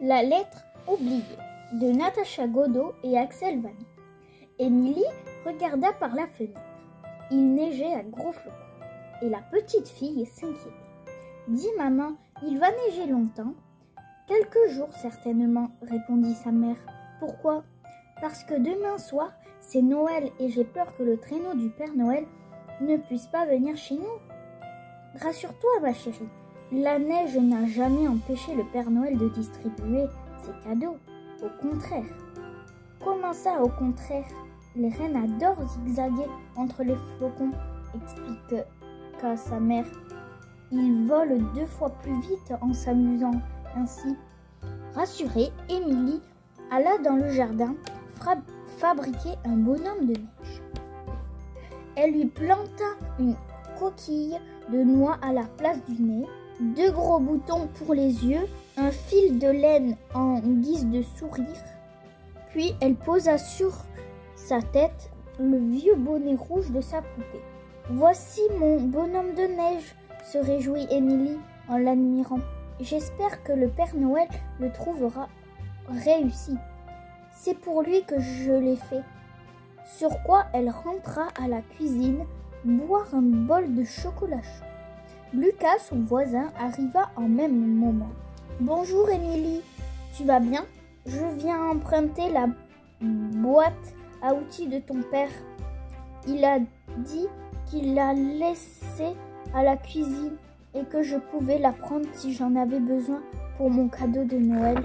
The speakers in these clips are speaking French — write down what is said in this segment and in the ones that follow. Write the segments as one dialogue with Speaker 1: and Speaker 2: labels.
Speaker 1: La lettre oubliée de Natacha Godeau et Axel Vanni. Émilie regarda par la fenêtre. Il neigeait à gros flocons et la petite fille s'inquiétait. « Dis maman, il va neiger longtemps ?»« Quelques jours certainement, répondit sa mère. « Pourquoi ? Parce que demain soir, c'est Noël et j'ai peur que le traîneau du Père Noël ne puisse pas venir chez nous. » « Rassure-toi ma chérie, la neige n'a jamais empêché le Père Noël de distribuer ses cadeaux. Au contraire. » « Comment ça, au contraire ? Les reines adorent zigzaguer entre les flocons, expliqua sa mère. Ils volent 2 fois plus vite en s'amusant ainsi. » Rassurée, Émilie alla dans le jardin fabriquer un bonhomme de neige. Elle lui planta une coquille de noix à la place du nez, 2 gros boutons pour les yeux, un fil de laine en guise de sourire, puis elle posa sur sa tête le vieux bonnet rouge de sa poupée. « Voici mon bonhomme de neige !» se réjouit Émilie en l'admirant. « J'espère que le Père Noël le trouvera réussi. C'est pour lui que je l'ai fait. » Sur quoi elle rentra à la cuisine boire un bol de chocolat chaud. Lucas, son voisin, arriva en même moment. « Bonjour Émilie, tu vas bien ? Je viens emprunter la boîte à outils de ton père. Il a dit qu'il l'a laissée à la cuisine et que je pouvais la prendre si j'en avais besoin pour mon cadeau de Noël. »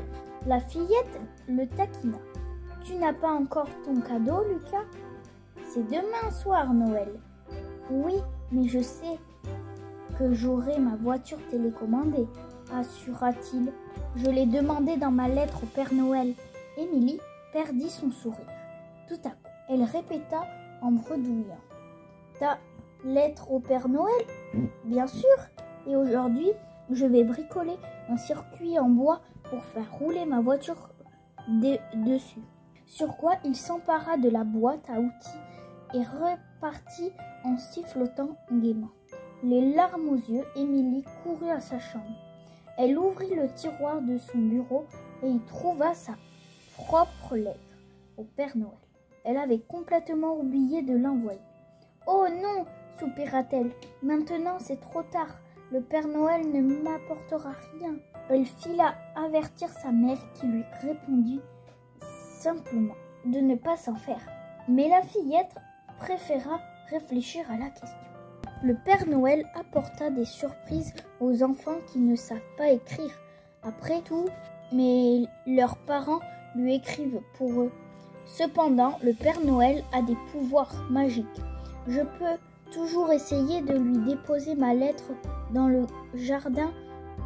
Speaker 1: La fillette le taquina. « Tu n'as pas encore ton cadeau, Lucas ? C'est demain soir, Noël. »« Oui, mais je sais que j'aurai ma voiture télécommandée, » assura-t-il. « Je l'ai demandé dans ma lettre au Père Noël. » Émilie perdit son sourire. Tout à coup, elle répéta en bredouillant. « Ta lettre au Père Noël ? Bien sûr. Et aujourd'hui, je vais bricoler un circuit en bois pour faire rouler ma voiture dessus. » Sur quoi il s'empara de la boîte à outils et repartit en sifflotant gaiement. Les larmes aux yeux, Émilie courut à sa chambre. Elle ouvrit le tiroir de son bureau et y trouva sa propre lettre au Père Noël. Elle avait complètement oublié de l'envoyer. « Oh non !» soupira-t-elle. « Maintenant c'est trop tard. Le Père Noël ne m'apportera rien. » Elle fila avertir sa mère qui lui répondit simplement de ne pas s'en faire. Mais la fillette préféra réfléchir à la question. Le Père Noël apporta des surprises aux enfants qui ne savent pas écrire. Après tout, mais leurs parents lui écrivent pour eux. Cependant, le Père Noël a des pouvoirs magiques. Je peux toujours essayer de lui déposer ma lettre dans le jardin.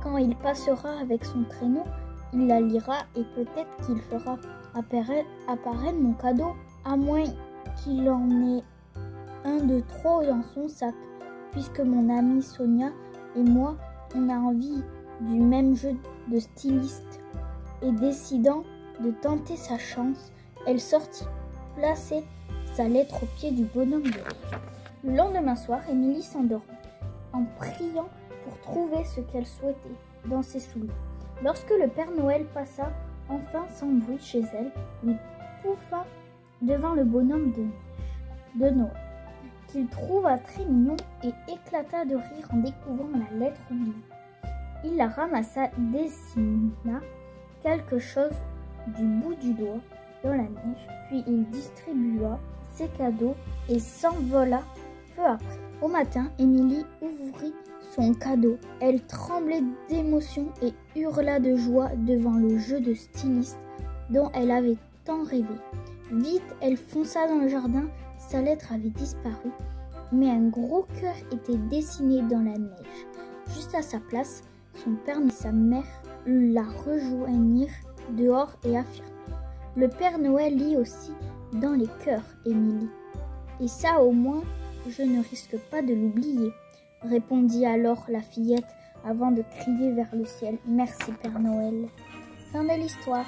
Speaker 1: Quand il passera avec son traîneau, il la lira et peut-être qu'il fera apparaître mon cadeau, à moins qu'il en ait un de trop dans son sac, puisque mon amie Sonia et moi, on a envie du même jeu de styliste. Et décidant de tenter sa chance, elle sortit placer sa lettre au pied du bonhomme de neige. Le lendemain soir, Émilie s'endormit en priant pour trouver ce qu'elle souhaitait dans ses souliers. Lorsque le Père Noël passa enfin sans bruit chez elle, il pouffa devant le bonhomme de Noël, qu'il trouva très mignon et éclata de rire en découvrant la lettre oubliée. Il la ramassa, dessina quelque chose du bout du doigt dans la neige, puis il distribua ses cadeaux et s'envola peu après. Au matin, Émilie ouvrit son cadeau. Elle tremblait d'émotion et hurla de joie devant le jeu de styliste dont elle avait tant rêvé. Vite, elle fonça dans le jardin. Sa lettre avait disparu, mais un gros cœur était dessiné dans la neige. Juste à sa place, son père et sa mère la rejoignirent dehors et affirmèrent : « Le Père Noël lit aussi dans les cœurs, Émilie. Et ça, au moins, je ne risque pas de l'oublier, » répondit alors la fillette avant de crier vers le ciel : « Merci Père Noël. » Fin de l'histoire.